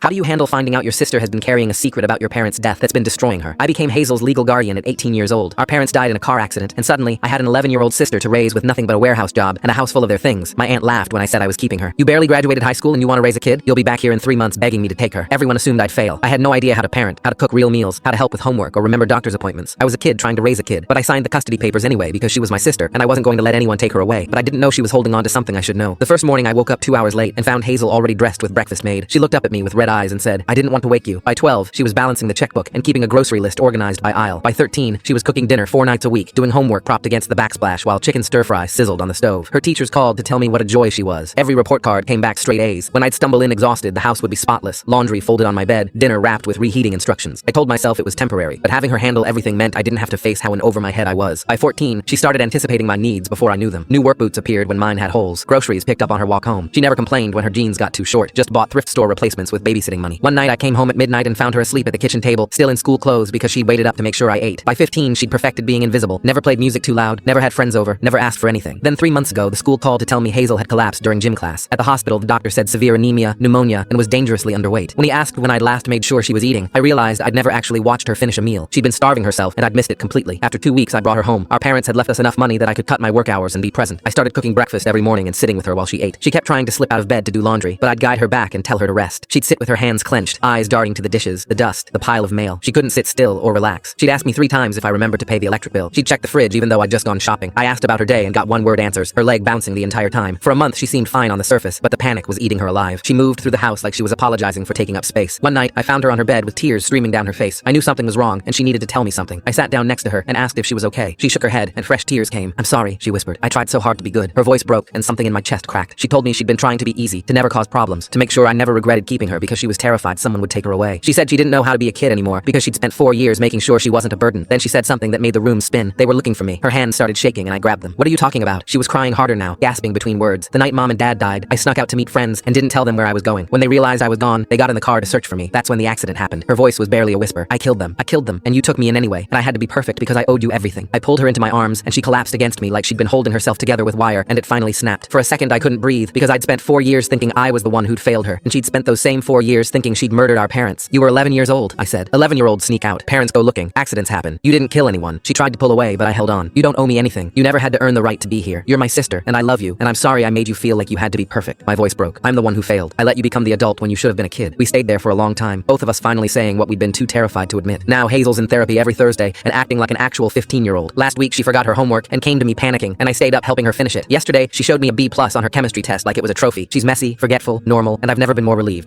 How do you handle finding out your sister has been carrying a secret about your parents' death that's been destroying her? I became Hazel's legal guardian at 18 years old. Our parents died in a car accident, and suddenly, I had an 11-year-old sister to raise with nothing but a warehouse job and a house full of their things. My aunt laughed when I said I was keeping her. You barely graduated high school and you want to raise a kid? You'll be back here in 3 months begging me to take her. Everyone assumed I'd fail. I had no idea how to parent, how to cook real meals, how to help with homework or remember doctor's appointments. I was a kid trying to raise a kid, but I signed the custody papers anyway because she was my sister, and I wasn't going to let anyone take her away. But I didn't know she was holding on to something I should know. The first morning I woke up 2 hours late and found Hazel already dressed with breakfast made. She looked up at me with red eyes and said, "I didn't want to wake you." By 12, she was balancing the checkbook and keeping a grocery list organized by aisle. By 13, she was cooking dinner 4 nights a week, doing homework propped against the backsplash while chicken stir-fry sizzled on the stove. Her teachers called to tell me what a joy she was. Every report card came back straight A's. When I'd stumble in exhausted, the house would be spotless, laundry folded on my bed, dinner wrapped with reheating instructions. I told myself it was temporary, but having her handle everything meant I didn't have to face how in over my head I was. By 14, she started anticipating my needs before I knew them. New work boots appeared when mine had holes. Groceries picked up on her walk home. She never complained when her jeans got too short, just bought thrift store replacements with babysitting money. One night I came home at midnight and found her asleep at the kitchen table, still in school clothes because she'd waited up to make sure I ate. By 15, she'd perfected being invisible, never played music too loud, never had friends over, never asked for anything. Then 3 months ago, the school called to tell me Hazel had collapsed during gym class. At the hospital, the doctor said severe anemia, pneumonia, and was dangerously underweight. When he asked when I'd last made sure she was eating, I realized I'd never actually watched her finish a meal. She'd been starving herself, and I'd missed it completely. After 2 weeks, I brought her home. Our parents had left us enough money that I could cut my work hours and be present. I started cooking breakfast every morning and sitting with her while she ate. She kept trying to slip out of bed to do laundry, but I'd guide her back and tell her to rest. She'd sit with her hands clenched, eyes darting to the dishes, the dust, the pile of mail. She couldn't sit still or relax. She'd ask me 3 times if I remembered to pay the electric bill. She'd check the fridge even though I'd just gone shopping. I asked about her day and got one-word answers, her leg bouncing the entire time. For a month, she seemed fine on the surface, but the panic was eating her alive. She moved through the house like she was apologizing for taking up space. One night, I found her on her bed with tears streaming down her face. I knew something was wrong, and she needed to tell me something. I sat down next to her and asked if she was okay. She shook her head, and fresh tears came. "I'm sorry," she whispered. "I tried so hard to be good." Her voice broke, and something in my chest cracked. She told me she'd been trying to be easy, to never cause problems, to make sure I never regretted keeping her because she was terrified someone would take her away. She said she didn't know how to be a kid anymore because she'd spent 4 years making sure she wasn't a burden. Then she said something that made the room spin. They were looking for me. Her hands started shaking, and I grabbed them. "What are you talking about?" She was crying harder now, gasping between words. "The night Mom and Dad died, I snuck out to meet friends and didn't tell them where I was going. When they realized I was gone, they got in the car to search for me. That's when the accident happened." Her voice was barely a whisper. "I killed them, and you took me in anyway, and I had to be perfect because I owed you everything." I pulled her into my arms, and she collapsed against me like she'd been holding herself together with wire, and it finally snapped. For a second, I couldn't breathe because I'd spent 4 years thinking I was the one who'd failed her, and she'd spent those same 4 years thinking she'd murdered our parents. "You were 11 years old," I said. 11-year-olds sneak out. Parents go looking. Accidents happen. You didn't kill anyone. She tried to pull away, but I held on. "You don't owe me anything. You never had to earn the right to be here. You're my sister, and I love you, and I'm sorry I made you feel like you had to be perfect." My voice broke. "I'm the one who failed. I let you become the adult when you should have been a kid." We stayed there for a long time, both of us finally saying what we'd been too terrified to admit. Now Hazel's in therapy every Thursday and acting like an actual 15-year-old. Last week she forgot her homework and came to me panicking, and I stayed up helping her finish it. Yesterday, she showed me a B+ on her chemistry test like it was a trophy. She's messy, forgetful, normal, and I've never been more relieved.